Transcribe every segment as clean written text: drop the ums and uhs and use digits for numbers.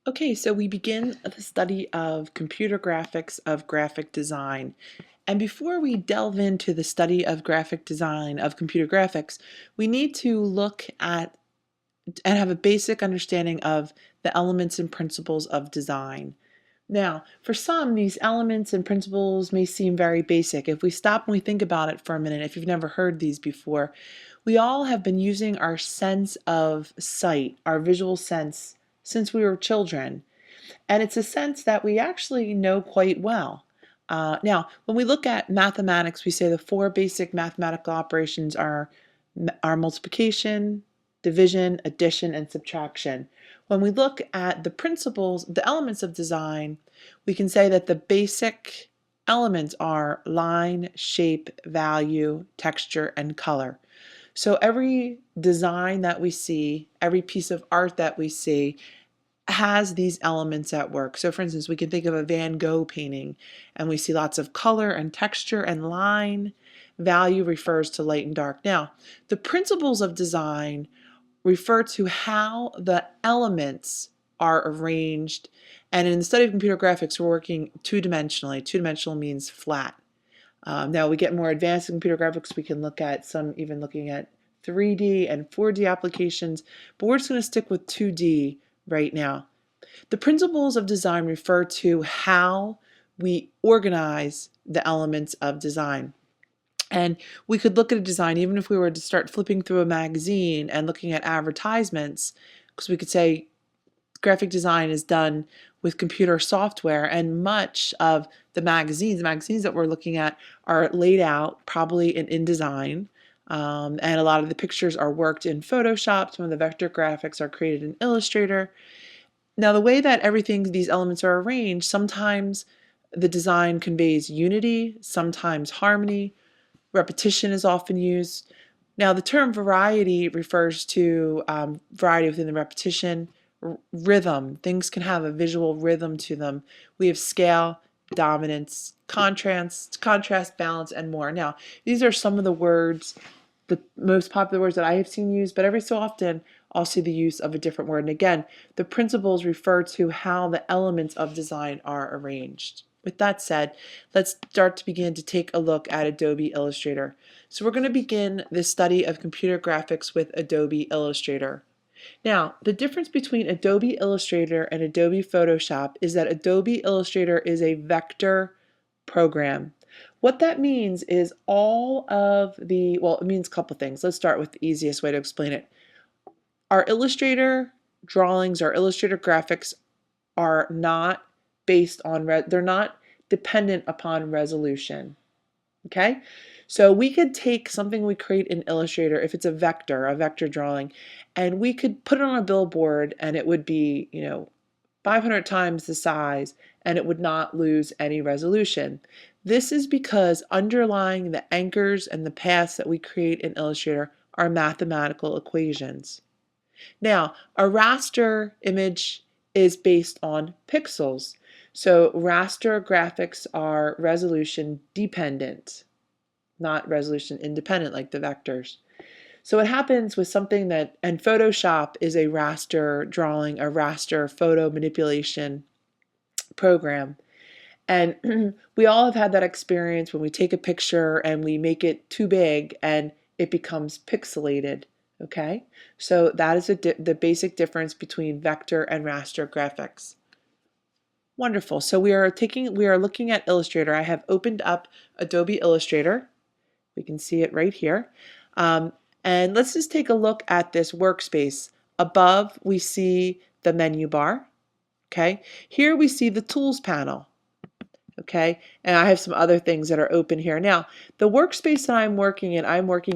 Okay, so we begin the study of computer graphics of graphic design. And before we delve into the study of graphic design, of computer graphics, we need to look at and have a basic understanding of the elements and principles of design. Now, for some, these elements and principles may seem very basic. If we stop and we think about it for a minute, if you've never heard these before, we all have been using our sense of sight, our visual sense, since we were children. And it's a sense that we actually know quite well. Now, when we look at mathematics, we say the four basic mathematical operations are multiplication, division, addition, and subtraction. When we look at the principles, the elements of design, we can say that the basic elements are line, shape, value, texture, and color. So every design that we see, every piece of art that we see, has these elements at work. So for instance, we can think of a Van Gogh painting and we see lots of color and texture and line. Value refers to light and dark. Now, the principles of design refer to how the elements are arranged. And in the study of computer graphics, we're working two-dimensionally. Two-dimensional means flat. Now we get more advanced in computer graphics, we can look at some even looking at 3D and 4D applications, but we're just going to stick with 2D right now. The principles of design refer to how we organize the elements of design. And we could look at a design, even if we were to start flipping through a magazine and looking at advertisements, because we could say graphic design is done with computer software, and much of the magazines that we're looking at are laid out probably in InDesign. And a lot of the pictures are worked in Photoshop. Some of the vector graphics are created in Illustrator. Now, the way that these elements are arranged, sometimes the design conveys unity, sometimes harmony. Repetition is often used. Now, the term variety refers to variety within the repetition. Rhythm, things can have a visual rhythm to them. We have scale, dominance, contrast, balance, and more. Now, these are some of the words, the most popular words that I have seen used, but every so often I'll see the use of a different word. And again, the principles refer to how the elements of design are arranged. With that said, let's start to begin to take a look at Adobe Illustrator. So we're going to begin this study of computer graphics with Adobe Illustrator. Now, the difference between Adobe Illustrator and Adobe Photoshop is that Adobe Illustrator is a vector program. What that means is it means a couple things. Let's start with the easiest way to explain it. Our Illustrator drawings, our Illustrator graphics are not based on, they're not dependent upon resolution. Okay? So we could take something we create in Illustrator, if it's a vector drawing, and we could put it on a billboard and it would be, 500 times the size and it would not lose any resolution. This is because underlying the anchors and the paths that we create in Illustrator are mathematical equations. Now, a raster image is based on pixels. So raster graphics are resolution dependent, not resolution independent like the vectors. So what happens with something and Photoshop is a raster drawing, a raster photo manipulation program. And we all have had that experience when we take a picture and we make it too big and it becomes pixelated. Okay, so that is the basic difference between vector and raster graphics. Wonderful. So we are looking at Illustrator. I have opened up Adobe Illustrator. We can see it right here. And let's just take a look at this workspace. Above, we see the menu bar. Okay, here we see the tools panel. Okay, and I have some other things that are open here. Now, the workspace that I'm working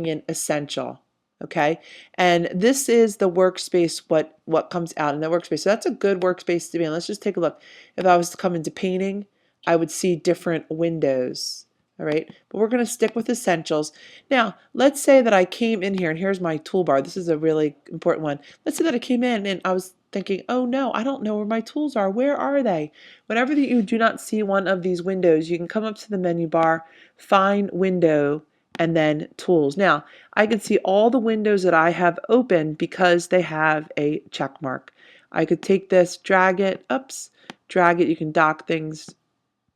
in Essential. Okay, and this is the workspace, what comes out in the workspace. So that's a good workspace to be in. Let's just take a look. If I was to come into painting, I would see different windows. All right, but we're going to stick with Essentials. Now, let's say that I came in here, and here's my toolbar. This is a really important one. Let's say that I came in and I was thinking, oh no, I don't know where my tools are. Where are they? Whenever you do not see one of these windows, you can come up to the menu bar, find Window, and then Tools. Now, I can see all the windows that I have open because they have a check mark. I could take this, drag it, oops, drag it. You can dock things,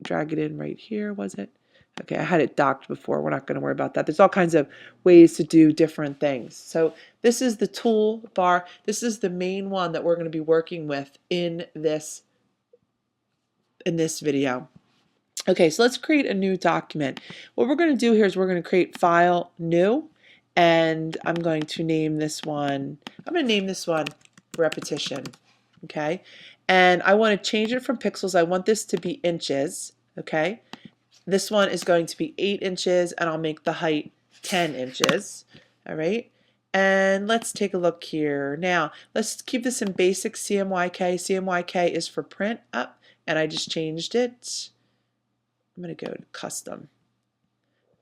drag it in right here, was it? Okay, I had it docked before. We're not going to worry about that. There's all kinds of ways to do different things. So this is the toolbar. This is the main one that we're going to be working with in this video. Okay, so let's create a new document. What we're going to do here is we're going to create File, New, and I'm going to name this one, Repetition. Okay, and I want to change it from pixels. I want this to be inches. Okay, this one is going to be 8 inches, and I'll make the height 10 inches. All right, and let's take a look here. Now, let's keep this in basic CMYK. CMYK is for print up, and I just changed it. I'm going to go to custom.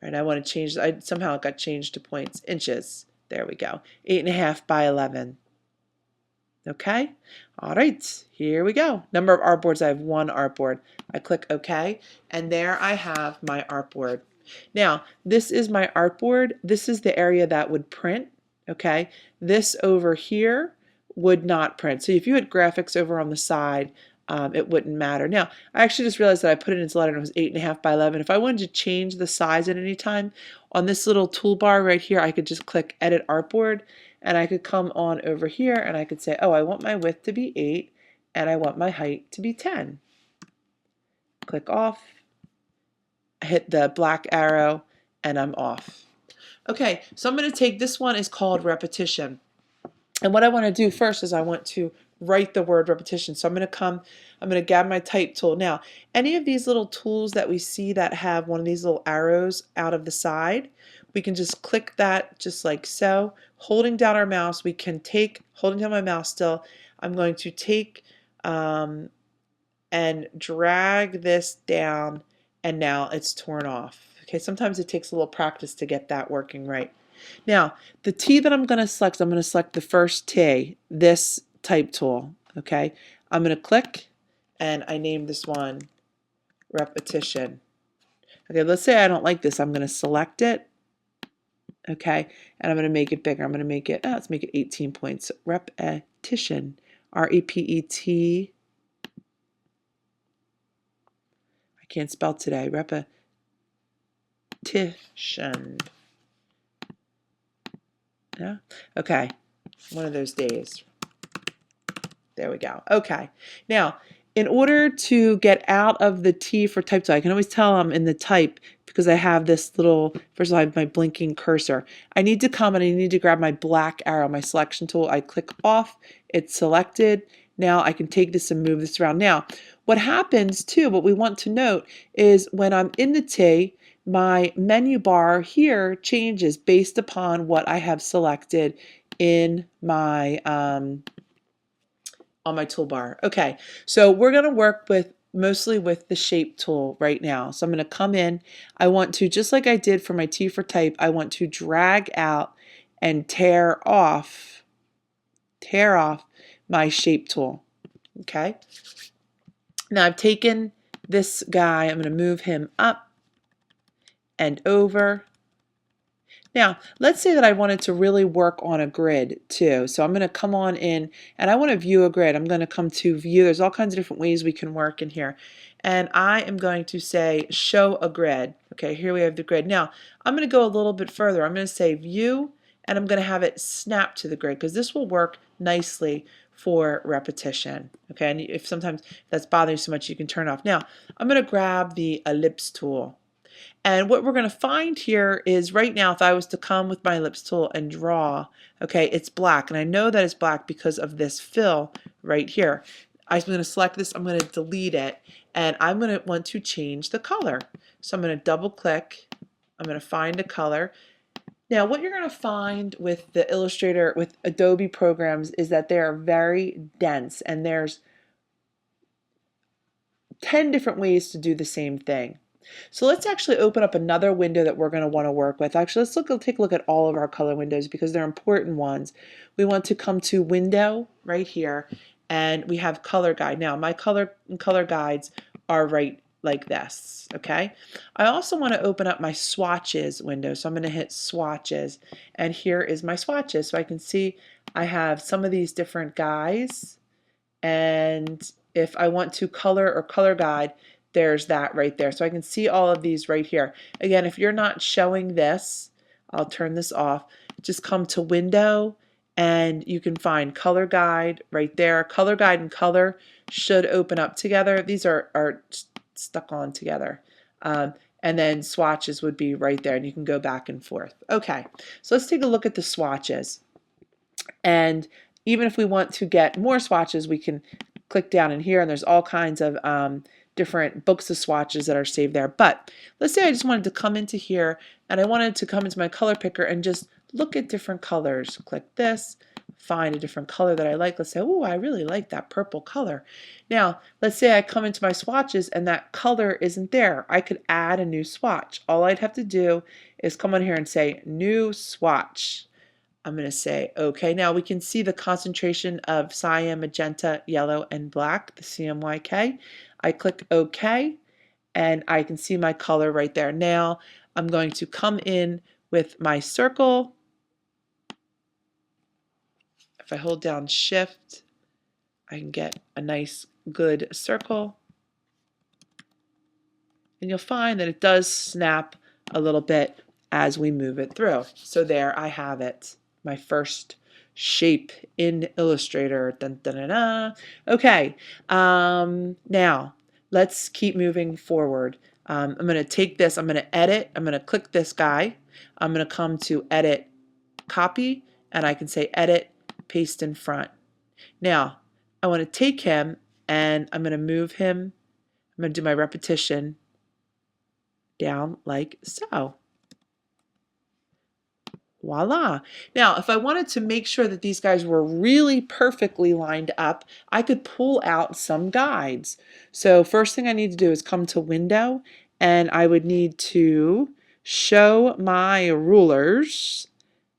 All right, I want to change, somehow it got changed to points, inches. There we go. 8.5 by 11. Okay, all right, here we go. Number of artboards, I have 1 artboard. I click OK, and there I have my artboard. Now, this is my artboard. This is the area that would print, okay? This over here would not print. So if you had graphics over on the side, it wouldn't matter. Now, I actually just realized that I put it into letter and it was 8.5 by 11. If I wanted to change the size at any time, on this little toolbar right here, I could just click Edit Artboard, and I could come on over here and I could say, oh, I want my width to be 8 and I want my height to be 10. Click off, hit the black arrow, and I'm off. Okay, so I'm going to take, this one is called Repetition. And what I want to do first is I want to write the word repetition. So I'm going to grab my type tool. Now, any of these little tools that we see that have one of these little arrows out of the side, we can just click that just like so. Holding down our mouse, we can take, holding down my mouse still, I'm going to take and drag this down, and now it's torn off. Okay, sometimes it takes a little practice to get that working right. Now, the T that I'm going to select, I'm going to select the first T, this type tool. Okay, I'm going to click, and I name this one Repetition. Okay, let's say I don't like this. I'm going to select it. Okay, and I'm going to make it bigger. I'm going to make it, let's make it 18 points. Repetition, R-E-P-E-T. I can't spell today. Repetition. Yeah. Okay. One of those days. There we go. Okay. Now, in order to get out of the T for type tool, I can always tell I'm in the type because I have this little, first of all, I have my blinking cursor. I need to come and I need to grab my black arrow, my selection tool. I click off. It's selected. Now I can take this and move this around. Now, what happens too, what we want to note is when I'm in the T, my menu bar here changes based upon what I have selected in my on my toolbar. Okay, so we're going to work with mostly with the shape tool right now. So I'm going to come in. I want to, just like I did for my T for type, I want to drag out and tear off my shape tool. Okay. Now I've taken this guy, I'm going to move him up and over. Now, let's say that I wanted to really work on a grid too. So I'm going to come on in and I want to view a grid. I'm going to come to view. There's all kinds of different ways we can work in here. And I am going to say show a grid. Okay, here we have the grid. Now, I'm going to go a little bit further. I'm going to say view and I'm going to have it snap to the grid because this will work nicely for repetition. Okay, and if sometimes that's bothering you so much, you can turn it off. Now, I'm going to grab the ellipse tool. And what we're going to find here is right now, if I was to come with my ellipse tool and draw, okay, it's black. And I know that it's black because of this fill right here. I'm going to select this, I'm going to delete it, and I'm going to want to change the color. So I'm going to double click, I'm going to find a color. Now what you're going to find with the Illustrator, with Adobe programs, is that they are very dense and there's 10 different ways to do the same thing. So let's actually open up another window that we're going to want to work with. Actually, take a look at all of our color windows because they're important ones. We want to come to Window right here, and we have Color Guide. Now, my color guides are right like this, okay? I also want to open up my Swatches window, so I'm going to hit Swatches, and here is my swatches. So I can see I have some of these different guys, and if I want to color or color guide, there's that right there. So I can see all of these right here. Again, if you're not showing this, I'll turn this off. Just come to Window, and you can find Color Guide right there. Color Guide and Color should open up together. These are stuck on together. And then Swatches would be right there, and you can go back and forth. Okay, so let's take a look at the swatches. And even if we want to get more swatches, we can click down in here, and there's all kinds of different books of swatches that are saved there. But let's say I just wanted to come into here, and I wanted to come into my color picker and just look at different colors. Click this, find a different color that I like. Let's say, oh, I really like that purple color. Now, let's say I come into my swatches and that color isn't there. I could add a new swatch. All I'd have to do is come on here and say new swatch. I'm going to say OK. Now we can see the concentration of cyan, magenta, yellow, and black, the CMYK. I click OK, and I can see my color right there. Now I'm going to come in with my circle. If I hold down Shift, I can get a nice, good circle. And you'll find that it does snap a little bit as we move it through. So there I have it. My first shape in Illustrator. Dun, dun, dun, dun. Okay, now let's keep moving forward. I'm going to take this, I'm going to edit, I'm going to click this guy. I'm going to come to Edit, Copy, and I can say Edit, Paste in Front. Now, I want to take him and I'm going to move him. I'm going to do my repetition down like so. Voila. Now, if I wanted to make sure that these guys were really perfectly lined up, I could pull out some guides. So first thing I need to do is come to Window, and I would need to show my rulers.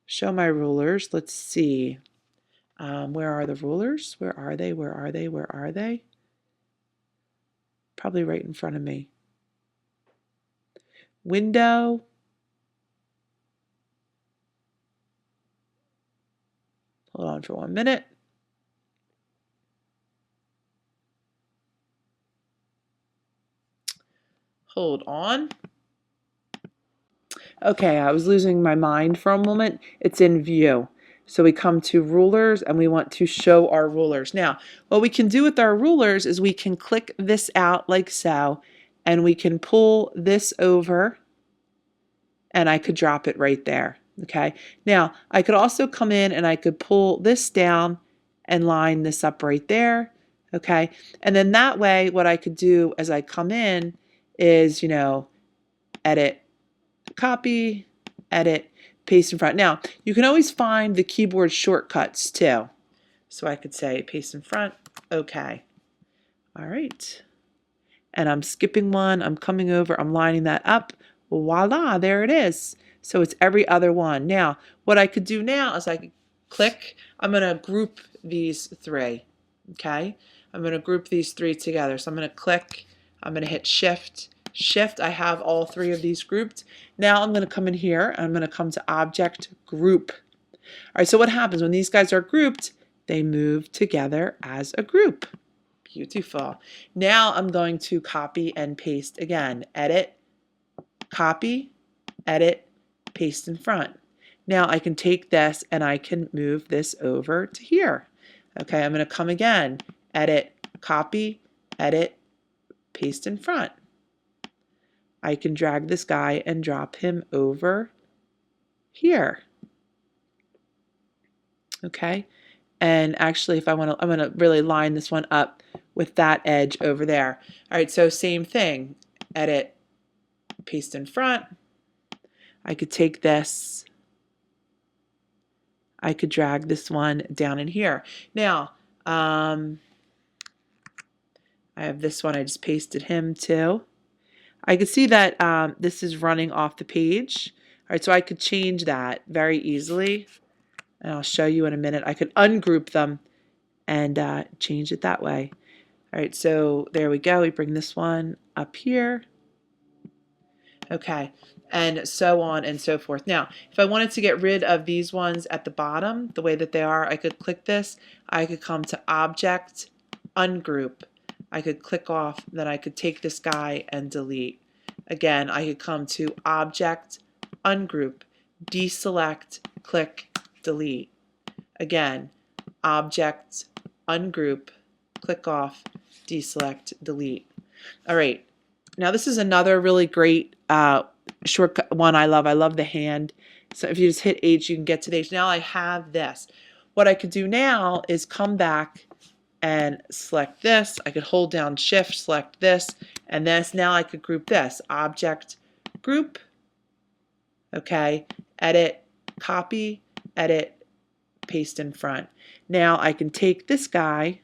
Show my rulers. Let's see. Where are the rulers? Where are they? Where are they? Where are they? Probably right in front of me. Window. Hold on for 1 minute. Hold on. Okay, I was losing my mind for a moment. It's in View. So we come to Rulers, and we want to show our rulers. Now, what we can do with our rulers is we can click this out like so, and we can pull this over, and I could drop it right there. Okay, now I could also come in and I could pull this down and line this up right there. Okay, and then that way what I could do as I come in is, edit, copy, edit, paste in front. Now you can always find the keyboard shortcuts too. So I could say paste in front, okay. All right, and I'm skipping one, I'm coming over, I'm lining that up. Voila, there it is. So it's every other one. Now, what I could do now is I could click. I'm going to group these three. Okay? I'm going to group these three together. So I'm going to click. I'm going to hit Shift. Shift. I have all three of these grouped. Now I'm going to come in here. I'm going to come to Object, Group. All right, so what happens when these guys are grouped? They move together as a group. Beautiful. Now I'm going to copy and paste again. Edit, copy, edit, paste in front. Now I can take this and I can move this over to here. Okay, I'm going to come again, edit, copy, edit, paste in front. I can drag this guy and drop him over here. Okay, and actually if I want to, I'm going to really line this one up with that edge over there. All right, so same thing, edit, paste in front. I could take this, I could drag this one down in here. Now, I have this one, I just pasted him too. I could see that this is running off the page. All right, so I could change that very easily, and I'll show you in a minute. I could ungroup them and change it that way. All right, so there we go. We bring this one up here. Okay, and so on and so forth. Now, if I wanted to get rid of these ones at the bottom, the way that they are, I could click this. I could come to Object, ungroup. I could click off, then I could take this guy and delete. Again, I could come to Object, Ungroup, deselect, click, delete. Again, Object, Ungroup, click off, deselect, delete. All right, now this is another really great shortcut one I love. I love the hand. So if you just hit H, you can get to the H. Now I have this. What I could do now is come back and select this. I could hold down Shift, select this, and this. Now I could group this. Object, Group, okay, Edit, Copy, Edit, Paste in front. Now I can take this guy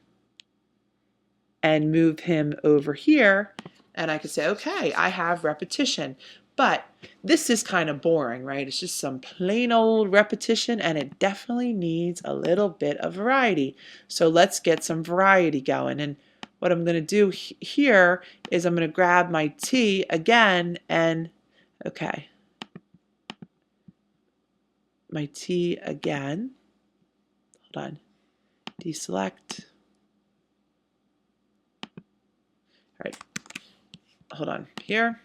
and move him over here, and I could say, okay, I have repetition. But this is kind of boring, right? It's just some plain old repetition, and it definitely needs a little bit of variety. So let's get some variety going. And what I'm going to do here is I'm going to grab my T again, and okay, my T again. Hold on, deselect. All right, hold on here.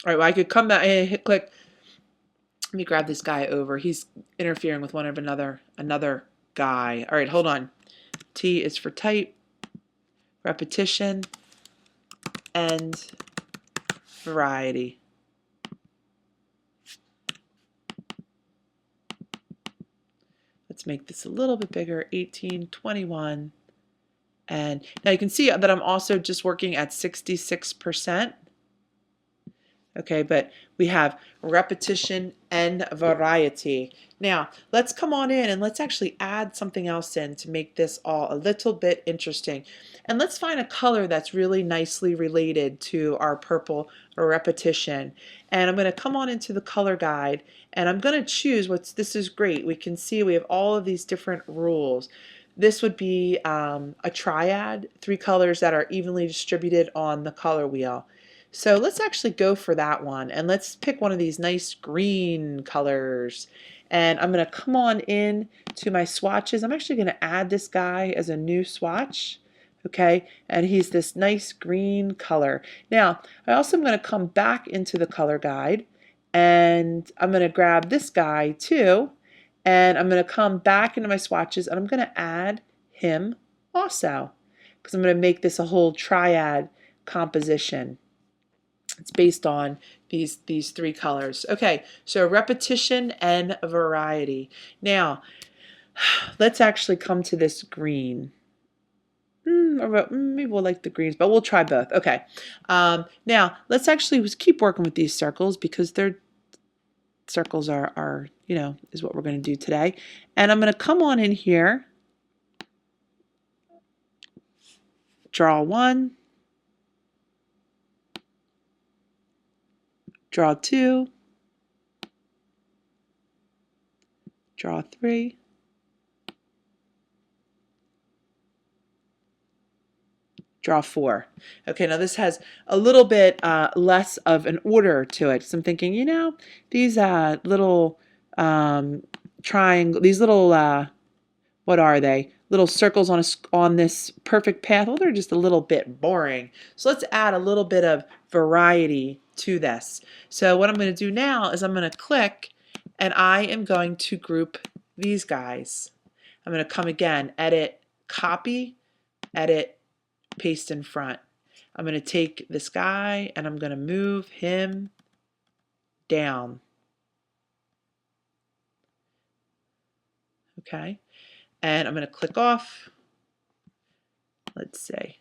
All right, well, I could come back and hit click. Let me grab this guy over. He's interfering with one of another guy. All right, hold on. T is for type, repetition, and variety. Let's make this a little bit bigger, 18, 21. And now you can see that I'm also just working at 66%. Okay, but we have repetition and variety. Now, let's come on in and let's actually add something else in to make this all a little bit interesting. And let's find a color that's really nicely related to our purple or repetition. And I'm going to come on into the color guide, and I'm going to choose this is great. We can see we have all of these different rules. This would be a triad, 3 colors that are evenly distributed on the color wheel. So let's actually go for that one, and let's pick one of these nice green colors. And I'm going to come on in to my swatches. I'm actually going to add this guy as a new swatch. Okay, and he's this nice green color. Now, I also am going to come back into the color guide, and I'm going to grab this guy too, and I'm going to come back into my swatches, and I'm going to add him also, because I'm going to make this a whole triad composition. It's based on these 3 colors. Okay, so repetition and variety. Now, let's actually come to this green. Maybe we'll like the greens, but we'll try both. Okay, now let's actually keep working with these circles, because their circles are is what we're going to do today. And I'm going to come on in here, draw 1, draw 2, draw 3, draw 4. Okay, now this has a little bit less of an order to it. So I'm thinking, these little triangle, these little what are they? Little circles on this perfect path. Well, they're just a little bit boring. So let's add a little bit of variety to this. So what I'm going to do now is I'm going to click, and I am going to group these guys. I'm going to come again, edit, copy, edit, paste in front. I'm going to take this guy and I'm going to move him down. Okay, and I'm going to click off. Let's see.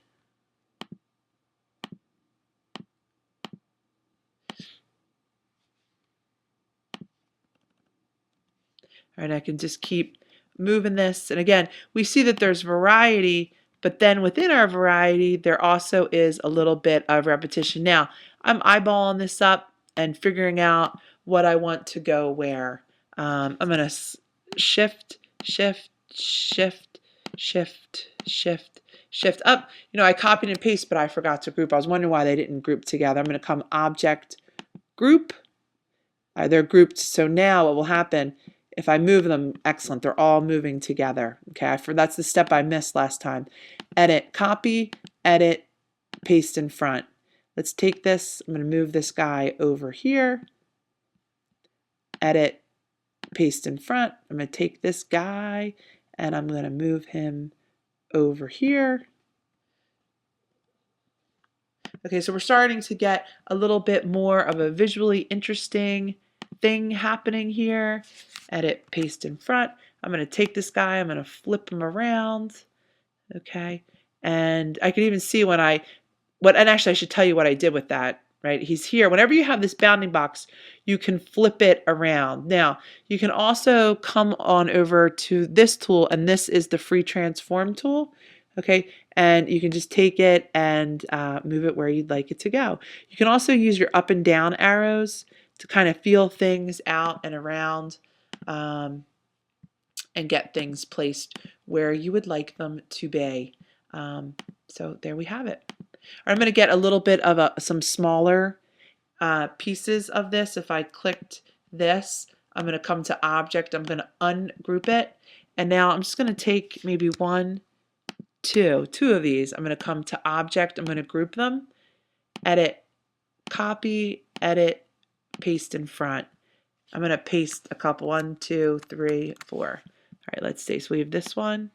All right, I can just keep moving this. And again, we see that there's variety, but then within our variety, there also is a little bit of repetition. Now, I'm eyeballing this up and figuring out what I want to go where. I'm going to shift, shift, shift, shift, shift, shift up. I copied and pasted, but I forgot to group. I was wondering why they didn't group together. I'm going to come Object, Group. They're grouped, so now what will happen, if I move them, excellent, they're all moving together. Okay, that's the step I missed last time. Edit, copy, edit, paste in front. Let's take this, I'm going to move this guy over here, edit, paste in front. I'm going to take this guy and I'm going to move him over here. Okay, so we're starting to get a little bit more of a visually interesting thing happening here. Edit, paste in front. I'm going to take this guy, I'm going to flip him around. Okay, and I can even see when and actually I should tell you what I did with that, right? He's here. Whenever you have this bounding box, you can flip it around. Now, you can also come on over to this tool, and this is the free transform tool. Okay, and you can just take it and move it where you'd like it to go. You can also use your up and down arrows to kind of feel things out and around and get things placed where you would like them to be. So there we have it. I'm going to get a little bit of some smaller pieces of this. If I clicked this, I'm going to come to Object. I'm going to ungroup it. And now I'm just going to take maybe two of these. I'm going to come to Object. I'm going to group them. Edit, copy, edit, paste in front. I'm going to paste a couple. 1, 2, 3, 4. All right, let's see. So we have this one.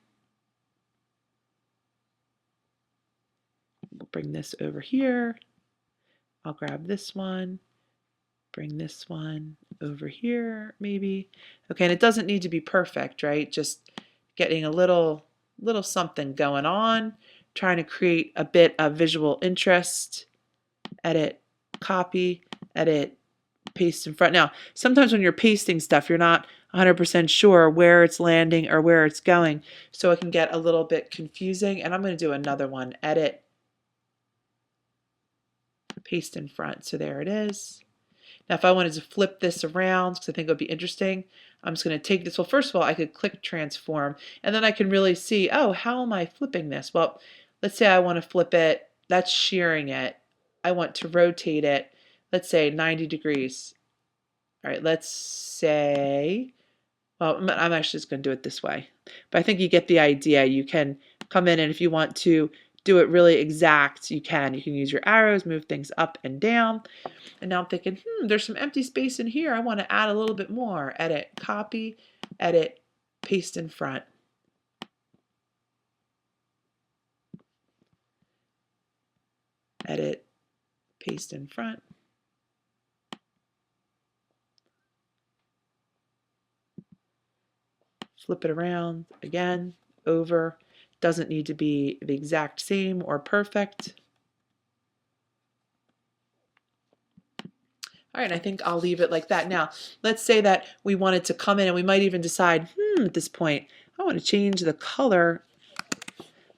We'll bring this over here. I'll grab this one, bring this one over here, maybe. Okay, and it doesn't need to be perfect, right? Just getting a little something going on, trying to create a bit of visual interest. Edit, copy, edit, paste in front. Now, sometimes when you're pasting stuff, you're not 100% sure where it's landing or where it's going, so it can get a little bit confusing. And I'm going to do another one. Edit, paste in front. So there it is. Now, if I wanted to flip this around, because I think it would be interesting, I'm just going to take this. Well, first of all, I could click transform, and then I can really see, oh, how am I flipping this? Well, let's say I want to flip it. That's shearing it. I want to rotate it, let's say 90 degrees. All right, let's say, well, I'm actually just going to do it this way. But I think you get the idea. You can come in, and if you want to do it really exact, you can. You can use your arrows, move things up and down. And now I'm thinking, there's some empty space in here. I want to add a little bit more. Edit, copy, edit, paste in front. Edit, paste in front. Flip it around again, over. Doesn't need to be the exact same or perfect. All right, I think I'll leave it like that. Now, let's say that we wanted to come in and we might even decide, at this point, I want to change the color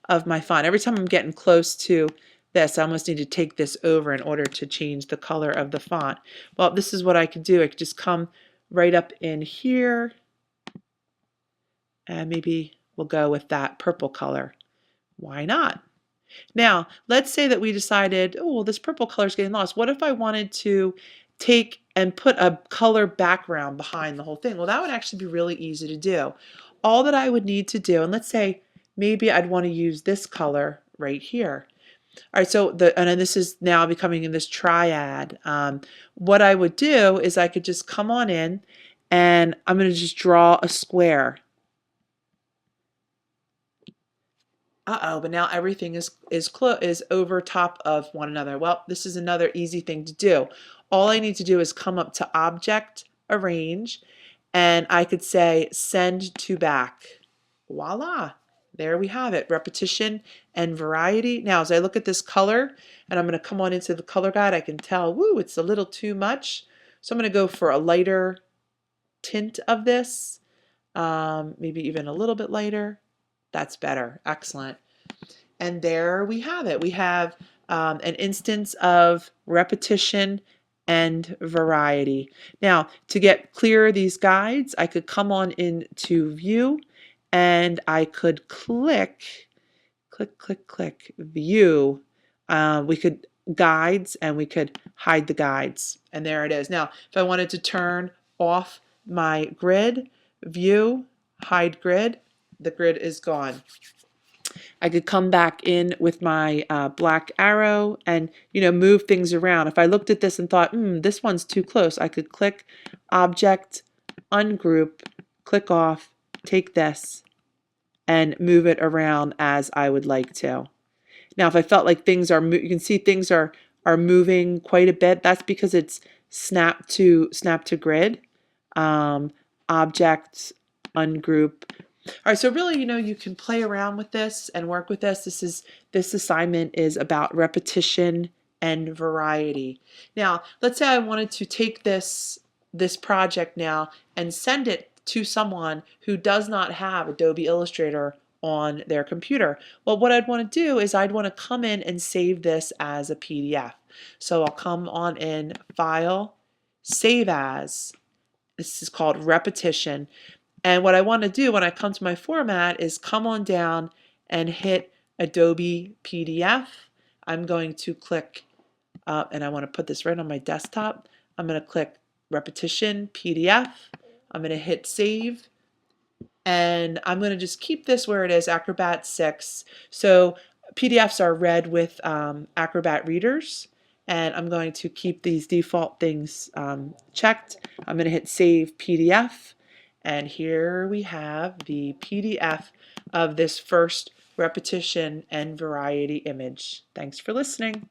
of my font. Every time I'm getting close to this, I almost need to take this over in order to change the color of the font. Well, this is what I could do. I could just come right up in here, and maybe we'll go with that purple color. Why not? Now, let's say that we decided, oh, well, this purple color is getting lost. What if I wanted to take and put a color background behind the whole thing? Well, that would actually be really easy to do. All that I would need to do, and let's say maybe I'd want to use this color right here. All right, so and then this is now becoming in this triad. What I would do is I could just come on in, and I'm going to just draw a square. But now everything is over top of one another. Well, this is another easy thing to do. All I need to do is come up to Object, Arrange, and I could say Send to Back. Voila! There we have it. Repetition and variety. Now, as I look at this color, and I'm going to come on into the color guide, I can tell, woo, it's a little too much. So I'm going to go for a lighter tint of this, maybe even a little bit lighter. That's better. Excellent. And there we have it. We have an instance of repetition and variety. Now, to get clear these guides, I could come on into View, and I could click, View. We could Guides, and we could hide the guides. And there it is. Now, if I wanted to turn off my grid, View, hide grid. The grid is gone. I could come back in with my black arrow and move things around. If I looked at this and thought, this one's too close, I could click Object, Ungroup, click off, take this, and move it around as I would like to. Now, if I felt like things are, you can see things are moving quite a bit. That's because it's snap to grid, object, ungroup. All right, so really, you can play around with this and work with this. This assignment is about repetition and variety. Now, let's say I wanted to take this project now and send it to someone who does not have Adobe Illustrator on their computer. Well, what I'd want to do is I'd want to come in and save this as a PDF. So I'll come on in, File, Save As. This is called repetition. And what I want to do when I come to my format is come on down and hit Adobe PDF. I'm going to click, and I want to put this right on my desktop. I'm going to click Repetition, PDF. I'm going to hit Save. And I'm going to just keep this where it is, Acrobat 6. So PDFs are read with Acrobat readers. And I'm going to keep these default things checked. I'm going to hit Save PDF. And here we have the PDF of this first repetition and variety image. Thanks for listening.